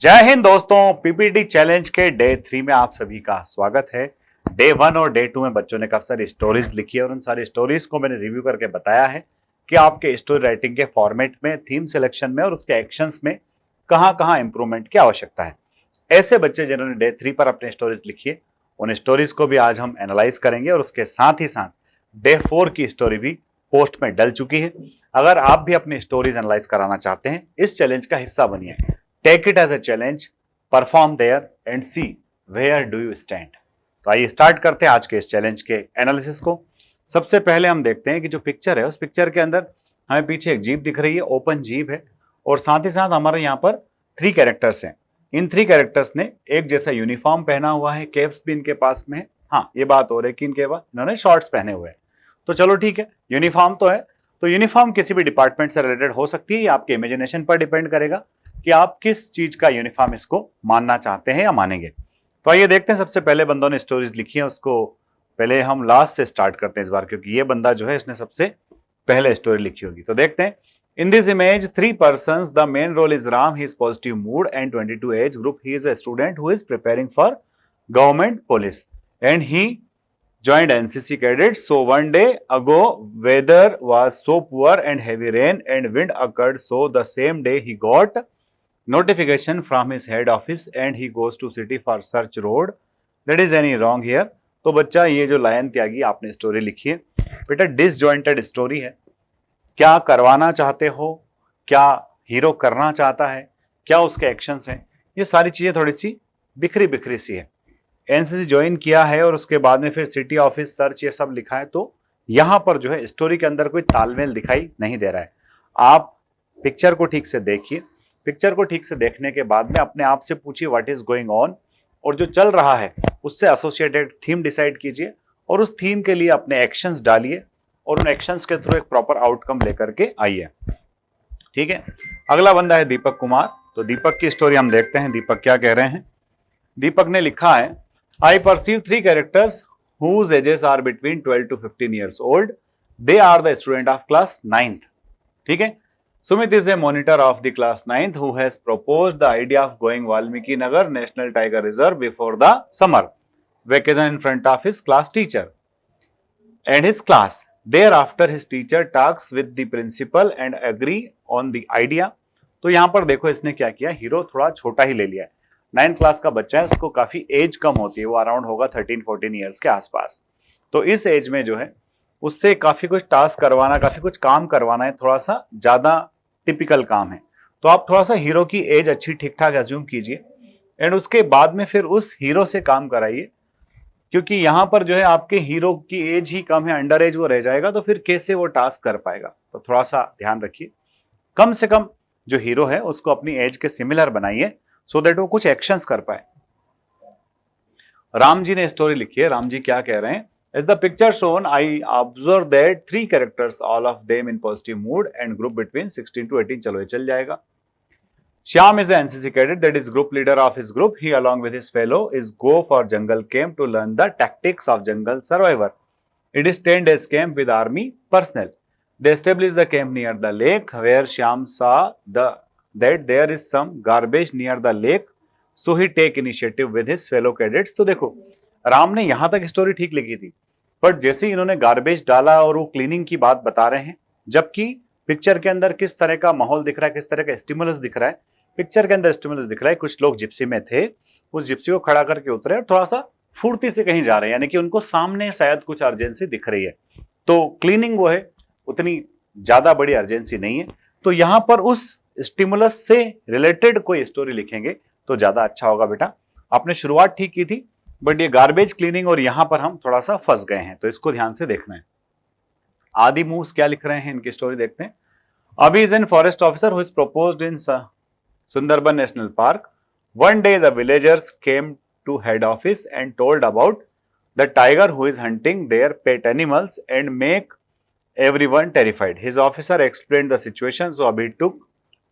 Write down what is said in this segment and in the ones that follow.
जय हिंद दोस्तों, PPT challenge के डे 3 में आप सभी का स्वागत है। डे 1 और डे 2 में बच्चों ने काफी सारी स्टोरीज लिखी है और उन सारी स्टोरीज को मैंने रिव्यू करके बताया है कि आपके स्टोरी राइटिंग के फॉर्मेट में, थीम सिलेक्शन में और उसके एक्शंस में कहां कहां इंप्रूवमेंट की आवश्यकता है। ऐसे बच्चे जिन्होंने डे 3 पर अपनी स्टोरीज लिखी है, उन स्टोरीज को भी आज हम एनालाइज करेंगे और उसके साथ ही साथ डे 4 की स्टोरी भी पोस्ट में डल चुकी है। अगर आप भी अपनी स्टोरीज एनालाइज कराना चाहते हैं, इस चैलेंज का हिस्सा बनिए। Take it as a challenge, perform there and see where do you stand. तो आइए स्टार्ट करते हैं आज के इस चैलेंज के एनालिसिस को। सबसे पहले हम देखते हैं कि जो पिक्चर है, उस पिक्चर के अंदर हमें पीछे एक जीप दिख रही है, ओपन जीप है, और साथ ही साथ हमारे यहाँ पर 3 कैरेक्टर्स हैं। इन 3 कैरेक्टर्स ने एक जैसा यूनिफॉर्म पहना हुआ है, कैप्स भी इनके पास में है। हाँ, ये बात हो रही है कि इनके पास इन्होंने शॉर्ट्स पहने हुए हैं। तो चलो ठीक है, यूनिफॉर्म तो है। तो यूनिफॉर्म किसी भी डिपार्टमेंट से रिलेटेड हो सकती है, आपके इमेजिनेशन पर डिपेंड करेगा कि आप किस चीज का यूनिफॉर्म इसको मानना चाहते हैं या मानेंगे। तो आइए देखते हैं, सबसे पहले बंदों ने स्टोरीज लिखी है, उसको पहले हम लास्ट से स्टार्ट करते हैं इस बार, क्योंकि ये बंदा जो है इसने सबसे पहले स्टोरी लिखी होगी। तो देखते हैं। In this image 3 persons, the main role is Ram, he is positive mood and 22 age group, he is a student who is preparing for government police and he joined NCC cadets. So one day ago, weather was so poor and heavy rain and wind occurred. So the same day he got notification from his head office and he goes to city for search road. That is any wrong here? तो बच्चा, ये जो lion त्यागी आपने story लिखी है बेटा, disjointed story है। क्या करवाना चाहते हो, क्या हीरो करना चाहता है, क्या उसके एक्शंस हैं, ये सारी चीजें थोड़ी सी बिखरी बिखरी सी है। एनसीसी ज्वाइन किया है और उसके बाद में फिर सिटी ऑफिस सर्च ये सब लिखा है, तो यहां पर जो है स्टोरी के अंदर कोई तालमेल दिखाई नहीं दे रहा है। आप पिक्चर को ठीक से देखिए, पिक्चर को ठीक से देखने के बाद में अपने आप से पूछिए व्हाट इज गोइंग ऑन, और जो चल रहा है उससे एसोसिएटेड थीम डिसाइड कीजिए और उस थीम के लिए अपने एक्शंस डालिए और उन एक्शंस के थ्रू एक प्रॉपर आउटकम लेकर के आइए। ठीक है, अगला बंदा है दीपक कुमार। तो दीपक की स्टोरी हम देखते हैं, दीपक क्या कह रहे हैं। दीपक ने लिखा है, I perceive 3 characters whose ages are between 12 to 15 years old. They are the student of class 9th. ठीक है, Sumit is a monitor of the class 9th who has proposed the idea of going Valmiki Nagar National Tiger Reserve before the summer vacation in front of his class teacher and his class. Thereafter his teacher talks with the principal and agree on the idea. तो यहां पर देखो इसने क्या किया, hero थोड़ा छोटा ही ले लिया है। 9th क्लास का बच्चा है, उसको काफी एज कम होती है, वो अराउंड होगा 13-14 ईयर्स के आसपास। तो इस एज में जो है उससे काफी कुछ टास्क करवाना, काफी कुछ काम करवाना है, थोड़ा सा ज्यादा टिपिकल काम है। तो आप थोड़ा सा हीरो की एज अच्छी ठीक ठाक एज्यूम कीजिए एंड उसके बाद में फिर उस हीरो से काम कराइए, क्योंकि यहां पर जो है आपके हीरो की एज ही कम है, अंडर एज वो रह जाएगा, तो फिर कैसे वो टास्क कर पाएगा। तो थोड़ा सा ध्यान रखिए, कम से कम जो हीरो है उसको अपनी एज के सिमिलर बनाइए सो दैट वो कुछ एक्शंस कर पाए। राम जी ने स्टोरी लिखी है, राम जी क्या कह रहे हैं। As the picture shown, I observe that 3 characters, all of them in positive mood and group between 16 to 18। चलो ये चल जाएगा। Shyam is an NCC cadet that is group leader of his group. He along with his fellow is go for jungle camp to learn the tactics of jungle survivor. It is 10 days camp with army personnel. They established the camp near the lake where Shyam saw that there is some garbage near the lake, so he take initiative with his fellow cadets। तो देखो, राम ने यहां तक story ठीक लिखी थी, but जैसे ही इन्होंने गार्बेज डाला और वो क्लीनिंग की बात बता रहे हैं, जबकि पिक्चर के अंदर किस तरह का माहौल दिख रहा है, किस तरह का स्टिमुलस दिख रहा है, पिक्चर के अंदर स्टिमुलस दिख रहा है, कुछ लोग जिप्सी में थे, उस जिप्सी को खड़ा करके उतरे और थोड़ा सा फुर्ती से कहीं जा रहे हैं, यानी कि उनको सामने शायद कुछ अर्जेंसी दिख रही है। तो क्लीनिंग वो है, उतनी ज्यादा बड़ी अर्जेंसी नहीं है। तो यहां पर उस स्टिमुलस से रिलेटेड कोई स्टोरी लिखेंगे तो ज्यादा अच्छा होगा बेटा। आपने शुरुआत ठीक की थी, बट ये गार्बेज क्लीनिंग और यहां पर हम थोड़ा सा फंस गए हैं, तो इसको ध्यान से देखना है। आदि मूव्स क्या लिख रहे हैं, इनकी स्टोरी देखते हैं। Abhi is an forest officer who is proposed in Sundarban national park. One day the villagers came to head office and told about the tiger who is hunting their pet animals and make everyone terrified. His officer explained the situation, so Abhi took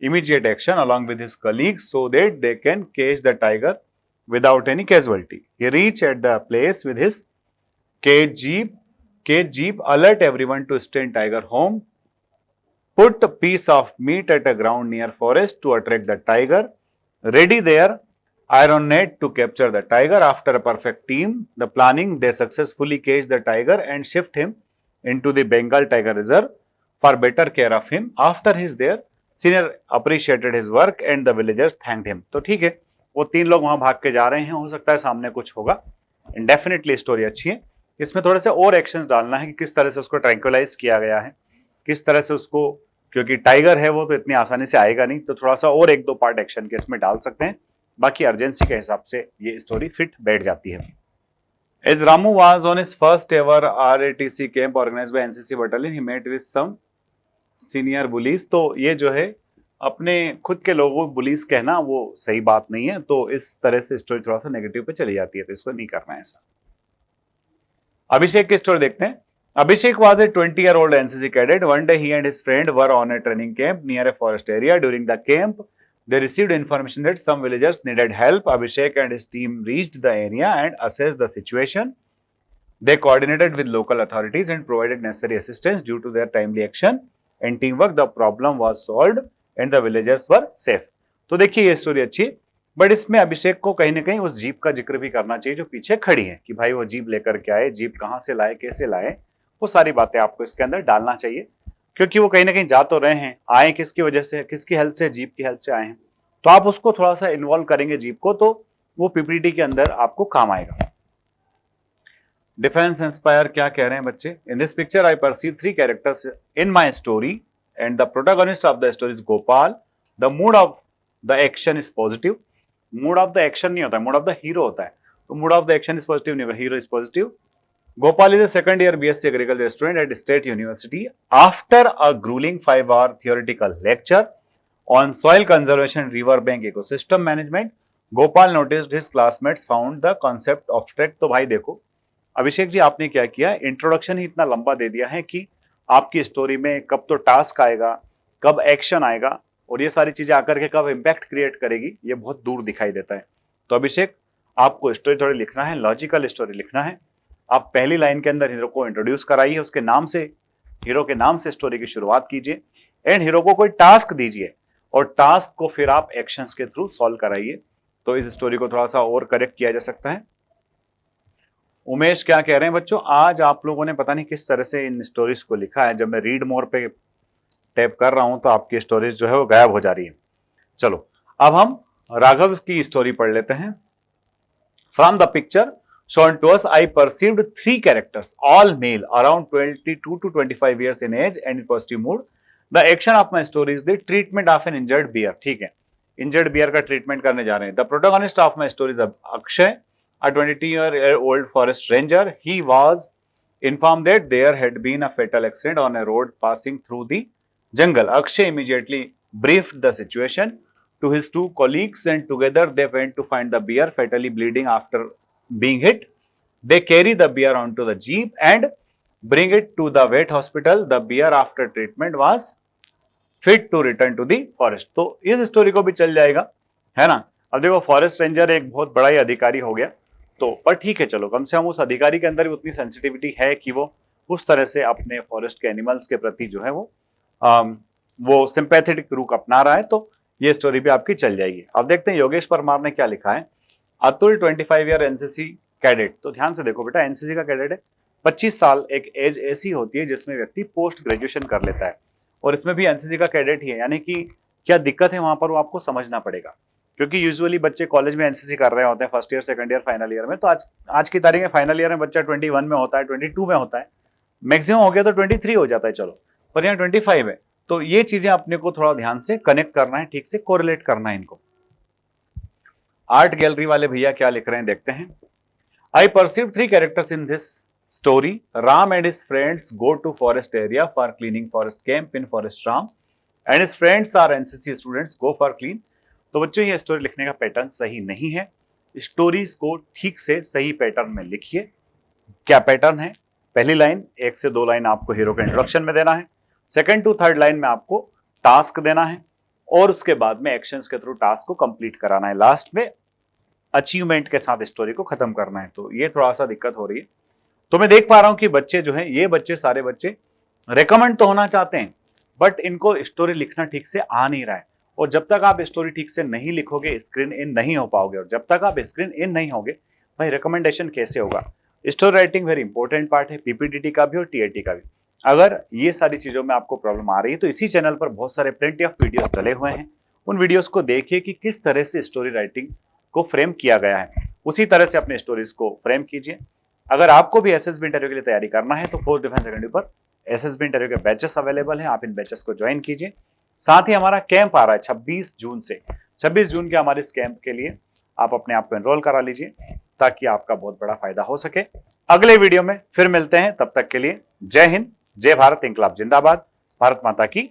immediate action along with his colleagues so that they can catch the tiger without any casualty. He reached at the place with his cage jeep, alert everyone to stay in tiger home, put a piece of meat at a ground near forest to attract the tiger, ready their iron net to capture the tiger. After a perfect team, the planning, they successfully cage the tiger and shift him into the Bengal Tiger Reserve for better care of him. After his there, senior appreciated his work and the villagers thanked him. तो ठीक है, वो तीन लोग वहां भाग के जा रहे हैं, हो सकता है सामने कुछ होगा. डेफिनेटली स्टोरी अच्छी है. इसमें थोड़े से और एक्शंस डालना है कि किस तरह से उसको ट्रैंक्विलाइज किया गया है, किस तरह से उसको, क्योंकि टाइगर है वो तो इतनी आसानी से आएगा नहीं, तो थोड़ा सा और एक दो पार्ट एक्शन के इसमें डाल सकते हैं. बाकी अर्जेंसी के हिसाब से ये स्टोरी फिट बैठ जाती है. As Ramu was on his first ever RATC camp organized by NCC battalion, he met with some senior bullies. तो ये जो है अपने खुद के लोगों को बुलीज कहना वो सही बात नहीं है, तो इस तरह से स्टोरी थोड़ा सा नेगेटिव पे चली जाती है, तो इसको नहीं करना है ऐसा. अभिषेक की स्टोरी देखते हैं. Abhishek was a 20-year-old NCC cadet. One day he and his friend were on a training camp near a forest area. During the camp, they received information that some villagers needed help. Abhishek and his team reached the area and assessed the situation. They coordinated with local authorities and provided necessary assistance. Due to their timely action and teamwork, the problem was solved and the villagers were safe. तो देखिए ये story अच्छी, but इसमें अभिषेक को कहीं ना कहीं उस जीप का जिक्र भी करना चाहिए जो पीछे खड़ी है, कि भाई वो जीप लेकर के आए, जीप कहाँ से लाए, कैसे लाए, वो सारी बातें आपको इसके अंदर डालना चाहिए, क्योंकि वो कहीं ना कहीं जा तो रहे हैं, आए किसकी वजह से, किसकी हेल्प से, जीप की हेल्प से आए हैं, तो आप उसको थोड़ा सा इन्वॉल्व करेंगे जीप को, तो वो पीपीटी के अंदर आपको काम आएगा. डिफेंस इंस्पायर क्या कह रहे हैं बच्चे. In this picture I perceive 3 characters in my story and the protagonist of the story is Gopal. The mood off the action is positive. Mood off the action नहीं होता है, मूड ऑफ द हीरो होता है, तो mood off the action is positive नहीं होगा, hero is positive. Gopal is a second-year BSc Agriculture student at State University. After a grueling 5-hour theoretical lecture on soil conservation and riverbank ecosystem management, Gopal noticed his classmates found the concept abstract. तो भाई देखो अभिषेक जी आपने क्या किया, introduction ही इतना लंबा दे दिया है कि आपकी स्टोरी में कब तो टास्क आएगा, कब एक्शन आएगा, और ये सारी चीजें आकर के कब इम्पैक्ट क्रिएट करेगी, ये बहुत दूर दिखाई देता है. तो अभिषेक आपको स्टोरी थोड़ी लिखना है, लॉजिकल स्टोरी लिखना है. आप पहली लाइन के अंदर हीरो को इंट्रोड्यूस कराइए, उसके नाम से, हीरो के नाम से स्टोरी की शुरुआत कीजिए, एंड हीरो को कोई टास्क दीजिए और टास्क को फिर आप एक्शंस के थ्रू सॉल्व कराइए, तो इस स्टोरी को थोड़ा सा और करेक्ट किया जा सकता है. उमेश क्या कह रहे हैं बच्चों, आज आप लोगों ने पता नहीं किस तरह से इन स्टोरीज को लिखा है. जब मैं रीड मोर पे टैप कर रहा हूं तो आपकी स्टोरीज जो है वो गायब हो जा रही है. चलो अब हम राघव की स्टोरी पढ़ लेते हैं. From the picture shown to us, I perceived 3 characters, all male, around 22 to 25 years in age and in positive mood. The action of my story is the treatment of an injured bear. ठीक है, injured bear का treatment करने जा रहे हैं. The protagonist of my story is Akshay, a 22-year-old forest ranger. He was informed that there had been a fatal accident on a road passing through the jungle. Akshay immediately briefed the situation to his 2 colleagues and together they went to find the bear fatally bleeding after being hit. They carry the bear onto the jeep and bring it to the vet hospital. The bear after treatment was fit to return to the forest. तो इस story को भी चल जाएगा, है ना. अब देखो फॉरेस्ट रेंजर एक बहुत बड़ा ही अधिकारी हो गया, तो पर ठीक है, चलो कम से कम उस अधिकारी के अंदर भी उतनी सेंसिटिविटी है कि वो उस तरह से अपने फॉरेस्ट के एनिमल्स के प्रति जो है वो सिंपैथेटिक रुख अपना रहा है, तो ये स्टोरी भी आपकी चल जाएगी. अब देखते हैं योगेश परमार ने क्या लिखा है. Atul 25 year NCC cadet. तो ध्यान से देखो बेटा, एनसीसी का कैडेट है, 25 साल एक एज ऐसी होती है जिसमें व्यक्ति पोस्ट ग्रेजुएशन कर लेता है, और इसमें भी एनसीसी का कैडेट ही है, यानी कि क्या दिक्कत है वहां पर वो आपको समझना पड़ेगा, क्योंकि यूजुअली बच्चे कॉलेज में एनसीसी कर रहे होते हैं first year, second year, final year में. तो आज की तारीख में फाइनल ईयर में बच्चा 21 में होता है, 22 में होता है, मैक्सिमम हो गया तो 23 हो जाता है, चलो, पर यहाँ 25 है. तो ये चीजें अपने को थोड़ा ध्यान से कनेक्ट करना है, ठीक से कोरिलेट करना है इनको. आर्ट गैलरी वाले भैया क्या लिख रहे हैं देखते हैं. I perceive 3 characters in this story. Ram and his friends go to forest area for cleaning forest camp in forest. Ram and his friends are NCC students go for clean. तो बच्चों ये स्टोरी लिखने का पैटर्न सही नहीं है, स्टोरीज को ठीक से सही पैटर्न में लिखिए. क्या पैटर्न है, पहली लाइन 1 से 2 लाइन आपको हीरो के इंट्रोडक्शन में देना है, 2nd to 3rd लाइन में आपको टास्क देना है, और उसके बाद में एक्शंस के थ्रू टास्क को कंप्लीट कराना है, लास्ट में अचीवमेंट के साथ स्टोरी को खत्म करना है. तो ये थोड़ा सा दिक्कत हो रही है. तो मैं देख पा रहा हूं कि बच्चे जो हैं, ये बच्चे सारे बच्चे रिकमेंड तो होना चाहते हैं, बट इनको स्टोरी लिखना ठीक से आ नहीं रहा है. और जब तक आप स्टोरी ठीक से नहीं लिखोगे स्क्रीन इन नहीं हो पाओगे, और जब तक आप स्क्रीन इन नहीं होगे भाई रिकमेंडेशन कैसे होगा। Story writing very important part है, पीपीटीटी का भी और टीएटी का भी। अगर ये सारी चीजों में आपको प्रॉब्लम आ रही है तो इसी चैनल पर बहुत सारे प्लेंटी ऑफ वीडियोस डले हुए हैं, उन वीडियोस को देखिए कि किस तरह से स्टोरी राइटिंग को फ्रेम किया गया है, उसी तरह से अपने स्टोरीज को फ्रेम कीजिए। अगर आपको भी एसएसबी इंटरव्यू के लिए तैयारी करना है तो फोर्स डिफेंस अकेडमी पर एसएसबी इंटरव्यू के बैचेस अवेलेबल हैं, आप इन बैचेस को ज्वाइन कीजिए। साथ ही हमारा कैंप आ रहा है 26 जून से, 26 जून के हमारे इस कैंप के लिए आप अपने आप को एनरोल करा लीजिए ताकि आपका बहुत बड़ा फायदा हो सके। अगले वीडियो में फिर मिलते हैं, तब तक के लिए जय हिंद, जय भारत, इंकलाब जिंदाबाद, भारत माता की